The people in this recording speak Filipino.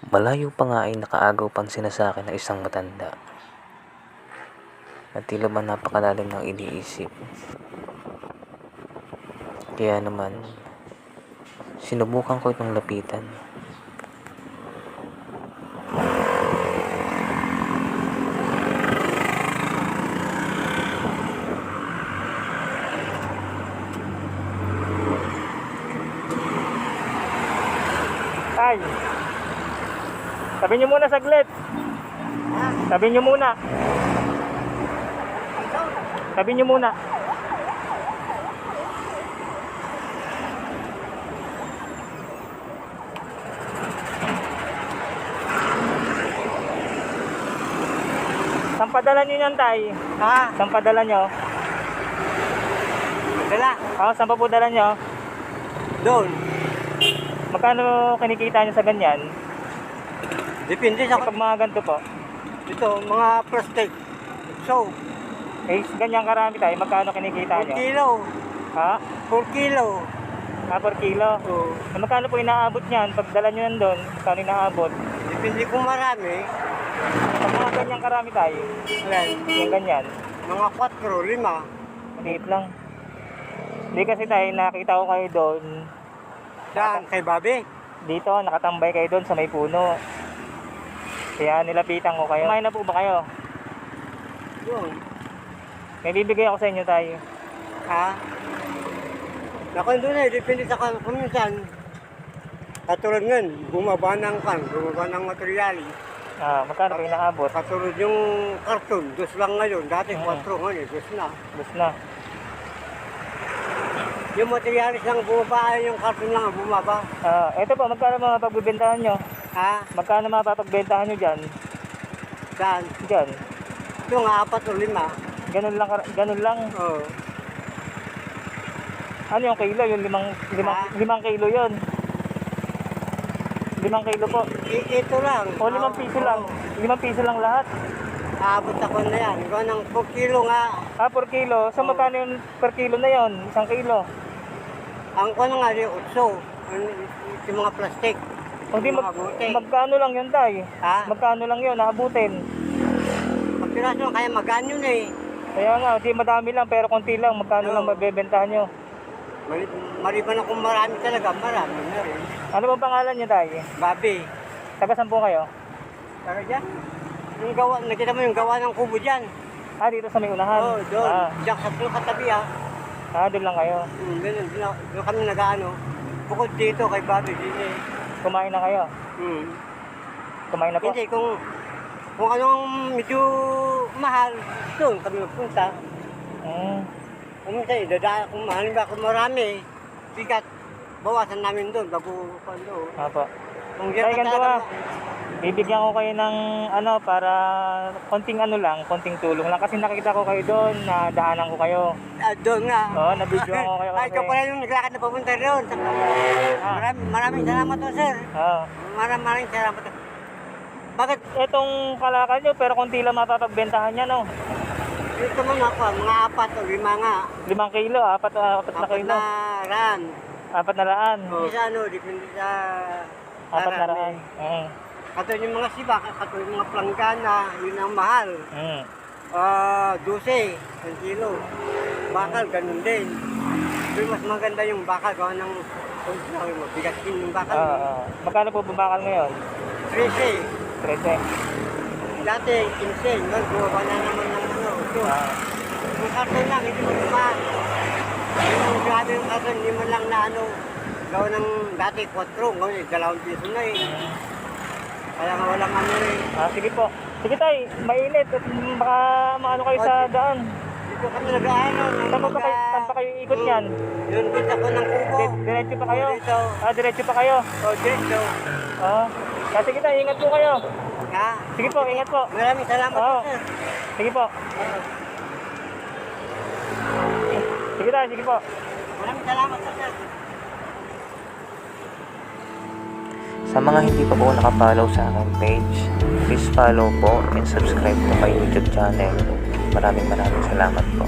Malayo pa nga ay nakaagaw pansin na sa akin ng isang matanda at tila ba napakalalim ng iniisip. Kaya naman, sinubukan ko itong lapitan. Ay, sabi niyo muna saglit. Sabi niyo muna. Sabi niyo muna. Saan padala niyo yan, tay? Ha? Saan padala niyo? Dala. Saan pa po dala niyo? Doon. Magkano kinikita niyo sa ganyan? Depende sa Pag mga ganito po. ito, mga plastic. So, Ganyan karami tayo, magkano kinikita 4 niyo? kilo. Ha? 4 kilo. Per kilo? So, Magkano po inaabot niyan? Pag dala niyo nandun, magkano inaabot? depende kung marami. Pag mga ganyan karami tayo, Ayan, yung ganyan, mga 4, 5. maliit lang. Hindi kasi tayo, nakita ko kayo doon, Saan? Kay Bobby? dito, nakatambay kayo doon sa may puno. Kaya nilapitan ko kayo. Kumain na po ba kayo? Doon. May bibigay ako sa inyo tayo. Ha? Naku, doon depende sa kung minsan. Katulad ngayon, bumaba ng material. Magkano po inaabot? Katulad yung karton, 2 lang ngayon. Dati 4 ngayon, 2 na. Bus na. Yung materialis lang bumaba, yung karton lang ang bumaba. Ito po, magkano mga pagbibentahan nyo? Ha? Magkano mga papagbentahan nyo dyan? Saan? Dyan. Ito nga, 4 o 5. Ganun lang, ganun lang. Oo. Ano yung kilo? Yung limang kilo yun. 5 kilo po. Ito lang. O 5 piso lang. 5 piso lang lahat. Aabot ako na yan. Ikaw ng 4 kilo nga. Per kilo. So magkano yung per kilo na yun? 1 kilo. Ang ko na nga, yung 8. Yung mga plastic. Hindi Mga buti. magkano lang yun tayo? Ha? Magkano lang yun? Naabutin. Ang piraso, kaya magaan yun eh. Kaya nga, di madami lang pero konti lang. Magkano Oo. lang mabebentahan nyo? Maliban akong marami talaga, marami na rin. Ano bang pangalan nyo tayo? Bobby. Taga saan po kayo? Saka dyan? Yung gawa, nakita mo yung gawa ng kubo dyan? Dito sa may unahan. Oo, doon. Diyan sa katabi Doon lang kayo. Ganun, doon kami nag-ano. Bukod dito kay Bobby, din eh. Kumain na kayo? Kumain na po? Hindi, kung anong medyo mahal, doon kami magpunta. Kung minsan, kung mahal ba, kung marami, bigat, bawasan namin doon, bago pa doon. Apo. Kung Tay, yan ganito bibigyan ko kayo ng para konting konting tulong lang. Kasi nakita ko kayo doon, daanan ko kayo. doon nga. Oo, nabidyoan ko kayo Ay, ikaw pala yung naglakad na papunta doon. Maraming salamat to, sir. Maraming salamat. Bakit? Itong kalakal nyo, pero konti lang mapapagbentahan niya, no? Dito man ako, mga 4 o 5 nga. 5 kilo, 4 na kilo. Na ran. 4 na raan. Isa depende sa 4 na raan. Katulad yung mga siba, katulad yung mga planggana, yun ang mahal. 12 ang kilo. Bakal, ganun din. Pero mas maganda yung bakal, gawa ng mabigat din yung bakal. Magkano po bakal ngayon? 13. 13. Dati, 15. Ngayon, bumaba na naman ng ito. Yung karton lang, hindi mo naman. Yung grabe yung karton, hindi mo lang na gawa ng dati 4, ngayon 2 piso na eh. Kaya nga walang rin. Sige po. Sige tayo, mainit. At baka maano kayo sa daan. Dito kami nag-ano. Saan pa kayo ikot niyan? Yun dito ako ng kubo. Diretso pa kayo? Dito. Diretso pa kayo? Dito. Sige tayo, ingat po kayo. Ha? Sige po, ingat po. Maraming salamat po, sir. Sige po. Sige tayo, sige po. Maraming salamat po, sir. Sa mga hindi pa po nakapollow sa aking page, please follow po and subscribe to my YouTube channel. Maraming salamat po.